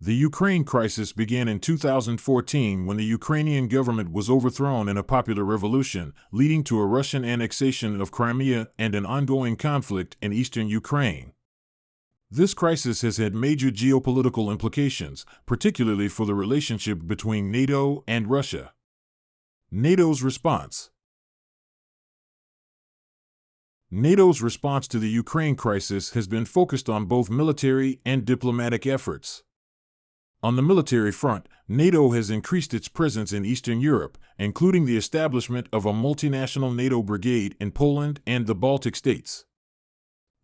The Ukraine crisis began in 2014 when the Ukrainian government was overthrown in a popular revolution, leading to a Russian annexation of Crimea and an ongoing conflict in eastern Ukraine. This crisis has had major geopolitical implications, particularly for the relationship between NATO and Russia. NATO's response. NATO's response to the Ukraine crisis has been focused on both military and diplomatic efforts. On the military front, NATO has increased its presence in Eastern Europe, including the establishment of a multinational NATO brigade in Poland and the Baltic states.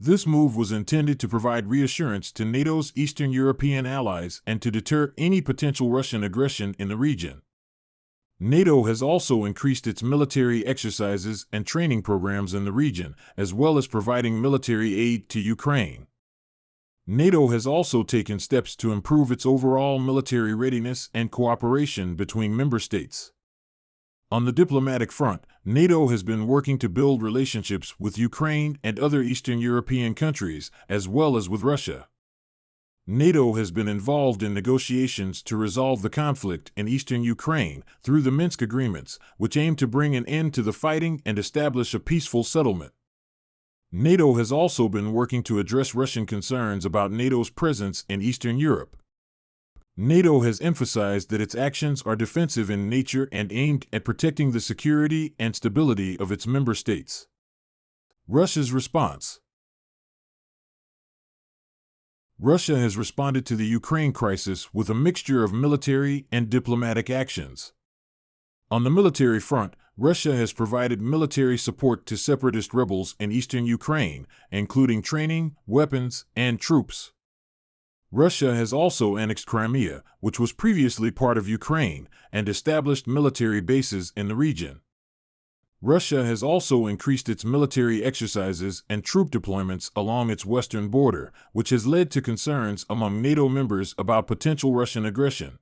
This move was intended to provide reassurance to NATO's Eastern European allies and to deter any potential Russian aggression in the region. NATO has also increased its military exercises and training programs in the region, as well as providing military aid to Ukraine. NATO has also taken steps to improve its overall military readiness and cooperation between member states. On the diplomatic front, NATO has been working to build relationships with Ukraine and other Eastern European countries, as well as with Russia. NATO has been involved in negotiations to resolve the conflict in eastern Ukraine through the Minsk agreements, which aim to bring an end to the fighting and establish a peaceful settlement. NATO has also been working to address Russian concerns about NATO's presence in Eastern Europe. NATO has emphasized that its actions are defensive in nature and aimed at protecting the security and stability of its member states. Russia's response. Russia has responded to the Ukraine crisis with a mixture of military and diplomatic actions. On the military front, Russia has provided military support to separatist rebels in eastern Ukraine, including training, weapons, and troops. Russia has also annexed Crimea, which was previously part of Ukraine, and established military bases in the region. Russia has also increased its military exercises and troop deployments along its western border, which has led to concerns among NATO members about potential Russian aggression.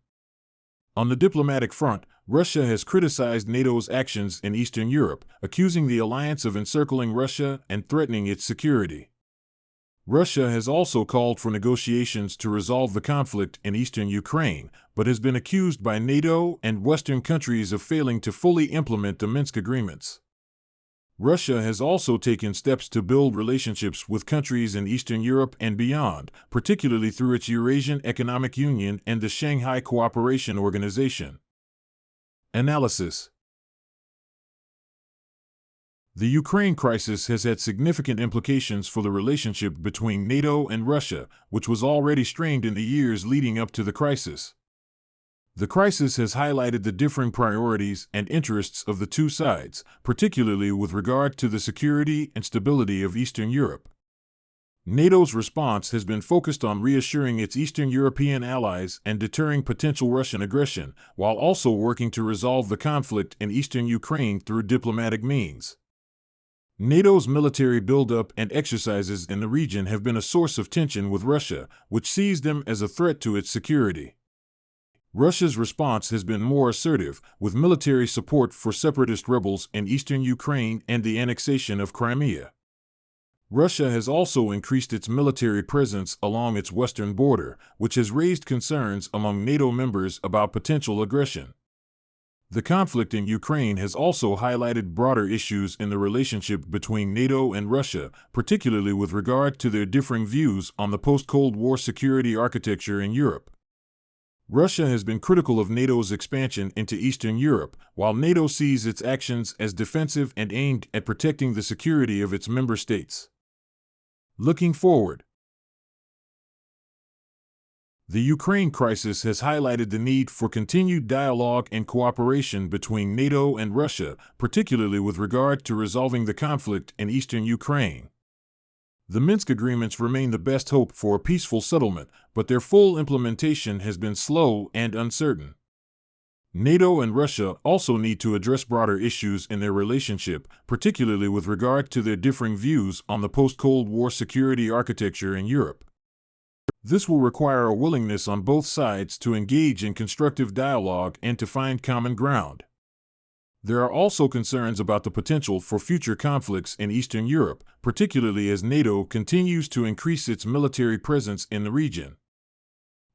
On the diplomatic front, Russia has criticized NATO's actions in Eastern Europe, accusing the alliance of encircling Russia and threatening its security. Russia has also called for negotiations to resolve the conflict in eastern Ukraine, but has been accused by NATO and Western countries of failing to fully implement the Minsk agreements. Russia has also taken steps to build relationships with countries in Eastern Europe and beyond, particularly through its Eurasian Economic Union and the Shanghai Cooperation Organization. Analysis. The Ukraine crisis has had significant implications for the relationship between NATO and Russia, which was already strained in the years leading up to the crisis. The crisis has highlighted the differing priorities and interests of the two sides, particularly with regard to the security and stability of Eastern Europe. NATO's response has been focused on reassuring its Eastern European allies and deterring potential Russian aggression, while also working to resolve the conflict in eastern Ukraine through diplomatic means. NATO's military buildup and exercises in the region have been a source of tension with Russia, which sees them as a threat to its security. Russia's response has been more assertive, with military support for separatist rebels in eastern Ukraine and the annexation of Crimea. Russia has also increased its military presence along its western border, which has raised concerns among NATO members about potential aggression. The conflict in Ukraine has also highlighted broader issues in the relationship between NATO and Russia, particularly with regard to their differing views on the post-Cold War security architecture in Europe. Russia has been critical of NATO's expansion into Eastern Europe, while NATO sees its actions as defensive and aimed at protecting the security of its member states. Looking forward. The Ukraine crisis has highlighted the need for continued dialogue and cooperation between NATO and Russia, particularly with regard to resolving the conflict in eastern Ukraine. The Minsk agreements remain the best hope for a peaceful settlement, but their full implementation has been slow and uncertain. NATO and Russia also need to address broader issues in their relationship, particularly with regard to their differing views on the post-Cold War security architecture in Europe. This will require a willingness on both sides to engage in constructive dialogue and to find common ground. There are also concerns about the potential for future conflicts in Eastern Europe, particularly as NATO continues to increase its military presence in the region.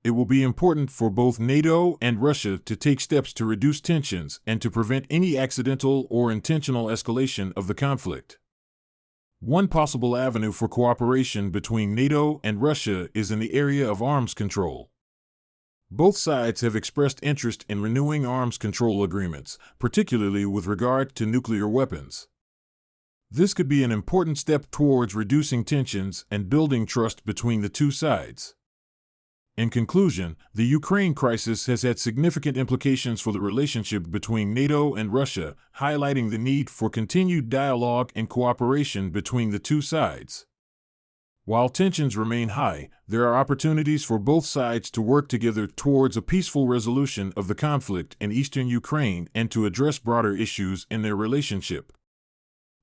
It will be important for both NATO and Russia to take steps to reduce tensions and to prevent any accidental or intentional escalation of the conflict. One possible avenue for cooperation between NATO and Russia is in the area of arms control. Both sides have expressed interest in renewing arms control agreements, particularly with regard to nuclear weapons. This could be an important step towards reducing tensions and building trust between the two sides. In conclusion, the Ukraine crisis has had significant implications for the relationship between NATO and Russia, highlighting the need for continued dialogue and cooperation between the two sides. While tensions remain high, there are opportunities for both sides to work together towards a peaceful resolution of the conflict in eastern Ukraine and to address broader issues in their relationship.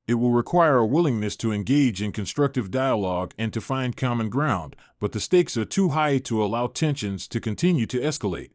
It will require a willingness to engage in constructive dialogue and to find common ground, but the stakes are too high to allow tensions to continue to escalate.